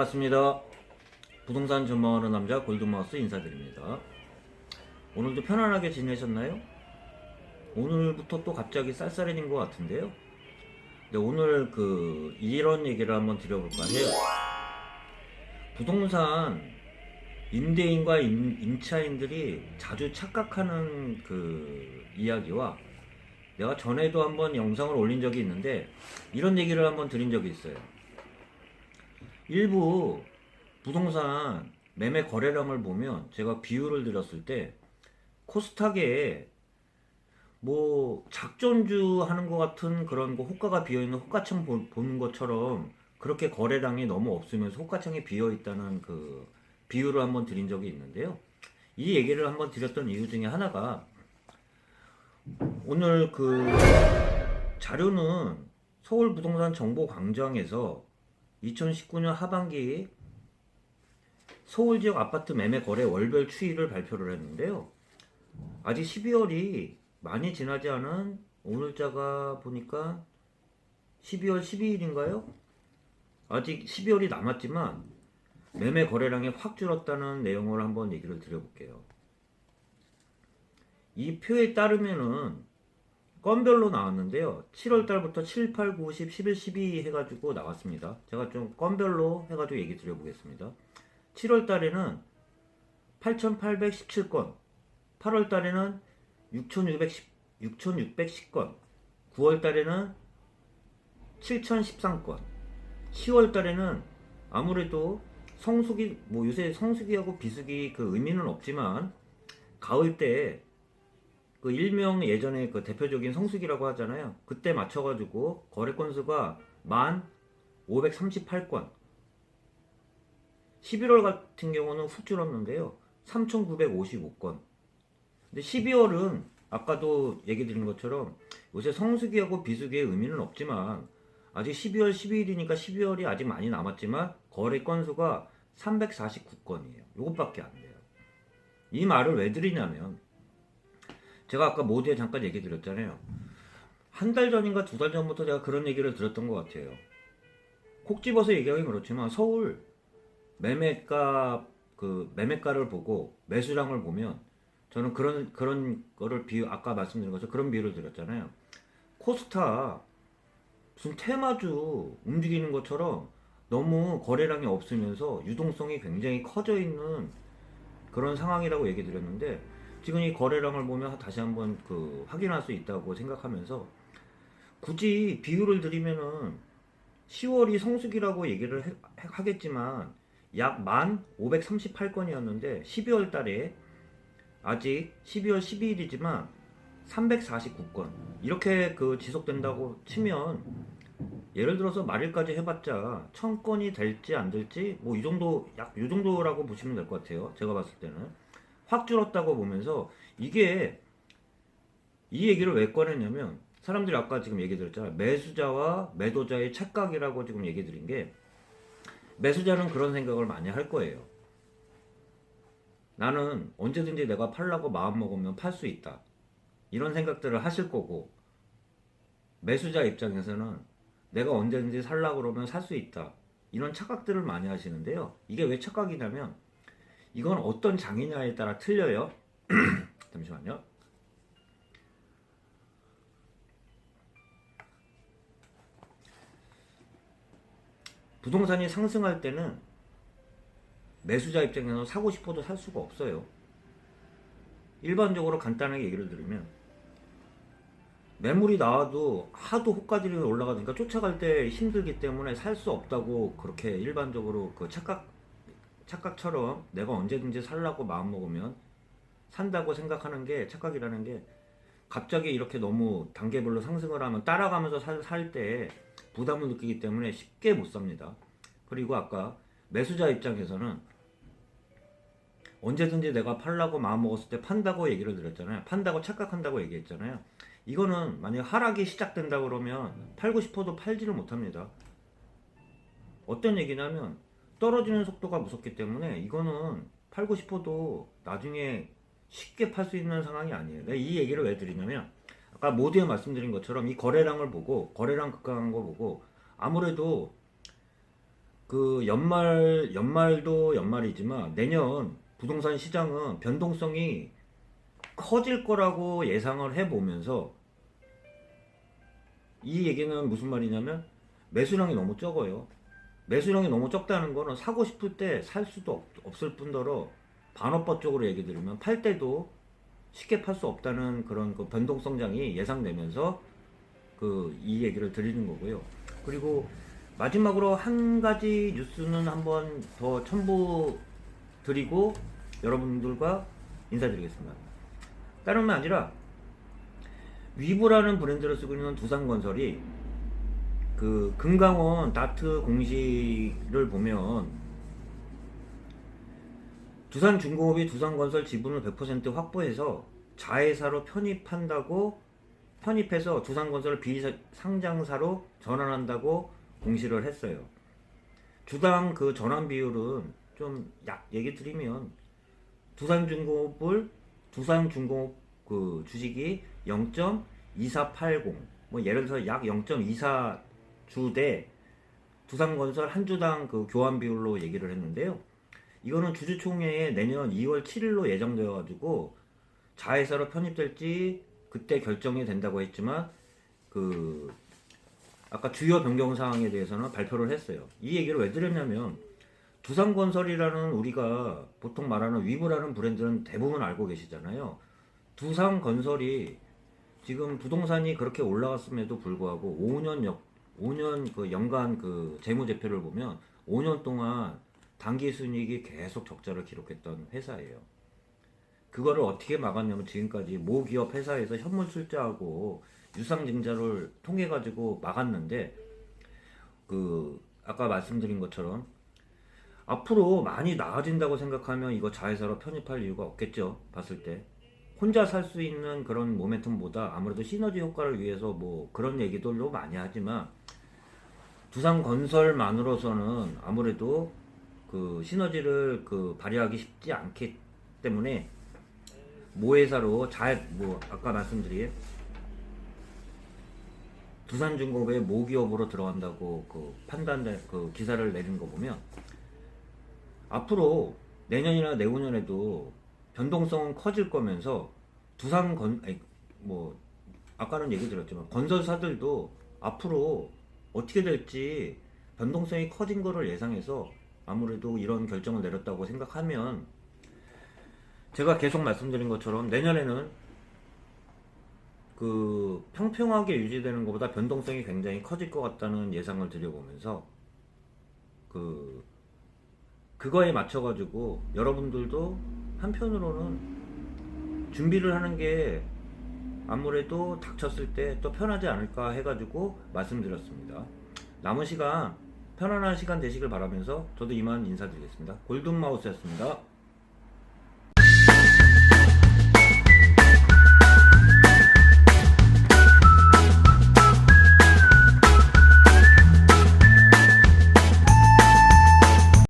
반갑습니다. 부동산 전망하는 남자 골든마우스 인사드립니다. 오늘도 편안하게 지내셨나요? 오늘부터 또 갑자기 쌀쌀해진 것 같은데요. 근데 오늘 이런 얘기를 한번 드려볼까 해요. 부동산 임대인과 임차인들이 자주 착각하는 이야기와 내가 전에도 한번 영상을 올린 적이 있는데 이런 얘기를 한번 드린 적이 있어요. 일부 부동산 매매 거래량을 보면 제가 비율을 들었을 때 코스닥에 뭐 작전주 하는 것 같은 그런 거 호가가 비어있는 호가창 보는 것처럼 그렇게 거래량이 너무 없으면서 호가창이 비어있다는 비율을 한번 드린 적이 있는데요. 이 얘기를 한번 드렸던 이유 중에 하나가 오늘 자료는 서울부동산정보광장에서 2019년 하반기 서울지역 아파트 매매 거래 월별 추이를 발표를 했는데요. 아직 12월이 많이 지나지 않은 오늘자가 보니까 12월 12일인가요? 아직 12월이 남았지만 매매 거래량이 확 줄었다는 내용을 한번 얘기를 드려볼게요. 이 표에 따르면은 건별로 나왔는데요. 7월달부터 7, 8, 9, 10, 11, 12 해가지고 나왔습니다. 제가 좀 건별로 해가지고 얘기 드려보겠습니다. 7월달에는 8,817건, 8월달에는 6,610건, 9월달에는 7,013건, 10월달에는 아무래도 성수기, 뭐 요새 성수기하고 비수기 의미는 없지만 가을 때 일명 예전에 대표적인 성수기라고 하잖아요. 그때 맞춰가지고 거래 건수가 1,538건. 11월 같은 경우는 훅 줄었는데요. 3,955건. 근데 12월은 아까도 얘기 드린 것처럼 요새 성수기하고 비수기의 의미는 없지만 아직 12월 12일이니까 12월이 아직 많이 남았지만 거래 건수가 349건이에요. 요것밖에 안 돼요. 이 말을 왜 드리냐면 제가 아까 모두에 잠깐 얘기 드렸잖아요. 한 달 전인가 두 달 전부터 제가 그런 얘기를 들었던 것 같아요. 콕 집어서 얘기하긴 그렇지만 서울 매매가 매매가를 보고 매수량을 보면 저는 그런 거를 아까 말씀드린 것처럼 그런 비유를 드렸잖아요. 코스타 무슨 테마주 움직이는 것처럼 너무 거래량이 없으면서 유동성이 굉장히 커져 있는 그런 상황이라고 얘기 드렸는데 지금 이 거래량을 보면 다시 한번 확인할 수 있다고 생각하면서 굳이 비율을 드리면은 10월이 성수기라고 얘기를 하겠지만 약 1,538건이었는데 12월 달에 아직 12월 12일이지만 349건 이렇게 지속된다고 치면 예를 들어서 말일까지 해봤자 1,000건이 될지 안 될지 뭐 이 정도 약 이 정도라고 보시면 될 것 같아요. 제가 봤을 때는 확 줄었다고 보면서 이 얘기를 왜 꺼냈냐면 사람들이 아까 지금 얘기 드렸잖아요. 매수자와 매도자의 착각이라고 지금 얘기 드린 게 매수자는 그런 생각을 많이 할 거예요. 나는 언제든지 내가 팔라고 마음먹으면 팔 수 있다. 이런 생각들을 하실 거고 매수자 입장에서는 내가 언제든지 살라고 그러면 살 수 있다. 이런 착각들을 많이 하시는데요. 이게 왜 착각이냐면 이건 어떤 장이냐에 따라 틀려요. 잠시만요. 부동산이 상승할 때는 매수자 입장에서 사고 싶어도 살 수가 없어요. 일반적으로 간단하게 얘기를 들으면 매물이 나와도 하도 호가들이 올라가니까 쫓아갈 때 힘들기 때문에 살 수 없다고 그렇게 일반적으로 착각처럼 내가 언제든지 살라고 마음먹으면 산다고 생각하는 게 착각이라는 게 갑자기 이렇게 너무 단계별로 상승을 하면 따라가면서 살 때 부담을 느끼기 때문에 쉽게 못 삽니다. 그리고 아까 매수자 입장에서는 언제든지 내가 팔라고 마음먹었을 때 판다고 얘기를 드렸잖아요. 판다고 착각한다고 얘기했잖아요. 이거는 만약 하락이 시작된다 그러면 팔고 싶어도 팔지를 못합니다. 어떤 얘기냐면 떨어지는 속도가 무섭기 때문에 이거는 팔고 싶어도 나중에 쉽게 팔 수 있는 상황이 아니에요. 내가 이 얘기를 왜 드리냐면 아까 모두에 말씀드린 것처럼 이 거래량을 보고 거래량 급강한 거 보고 아무래도 그 연말도 연말이지만 내년 부동산 시장은 변동성이 커질 거라고 예상을 해보면서, 이 얘기는 무슨 말이냐면 매수량이 너무 적어요. 매수량이 너무 적다는 거는 사고 싶을 때 살 수도 없을 뿐더러, 반어법적으로 얘기 드리면 팔 때도 쉽게 팔 수 없다는 그런 그 변동성장이 예상되면서 이 얘기를 드리는 거고요. 그리고 마지막으로 한 가지 뉴스는 한번 더 첨부 드리고 여러분들과 인사드리겠습니다. 다른 건 아니라 위브라는 브랜드를 쓰고 있는 두산건설이 그 금강원 다트 공시를 보면 두산중공업이 두산건설 지분을 100% 확보해서 자회사로 편입해서 두산건설을 비상장사로 전환한다고 공시를 했어요. 주당 그 전환 비율은 좀 얘기 드리면 두산중공업 그 주식이 0.2480, 뭐 예를 들어서 약 0.24주 대 두산건설 한 주당 그 교환 비율로 얘기를 했는데요. 이거는 주주총회에 내년 2월 7일로 예정되어 가지고 자회사로 편입될지 그때 결정이 된다고 했지만, 그 아까 주요 변경 사항에 대해서는 발표를 했어요. 이 얘기를 왜 드렸냐면, 두산건설이라는 우리가 보통 말하는 위브라는 브랜드는 대부분 알고 계시잖아요. 두산건설이 지금 부동산이 그렇게 올라갔음에도 불구하고 5년 그 연간 그 재무제표를 보면 5년 동안 단기 순이익이 계속 적자를 기록했던 회사예요. 그거를 어떻게 막았냐면, 지금까지 모기업 회사에서 현물 출자하고 유상증자를 통해 가지고 막았는데, 그 아까 말씀드린 것처럼 앞으로 많이 나아진다고 생각하면 이거 자회사로 편입할 이유가 없겠죠. 봤을 때 혼자 살 수 있는 그런 모멘텀보다 아무래도 시너지 효과를 위해서 뭐 그런 얘기들도 많이 하지만, 두산건설만으로서는 아무래도 그 시너지를 그 발휘하기 쉽지 않기 때문에 모회사로 뭐 아까 말씀드린 두산중공업의 모기업으로 들어간다고 그 판단된 그 기사를 내린 거 보면, 앞으로 내년이나 내후년에도 변동성은 커질 거면서 뭐 아까는 얘기 드렸지만 건설사들도 앞으로 어떻게 될지 변동성이 커진 거를 예상해서 아무래도 이런 결정을 내렸다고 생각하면, 제가 계속 말씀드린 것처럼 내년에는 그 평평하게 유지되는 것보다 변동성이 굉장히 커질 것 같다는 예상을 드려보면서, 그거에 맞춰가지고 여러분들도 한편으로는 준비를 하는 게 아무래도 닥쳤을 때 또 편하지 않을까 해가지고 말씀드렸습니다. 남은 시간 편안한 시간 되시길 바라면서 저도 이만 인사드리겠습니다. 골든마우스였습니다.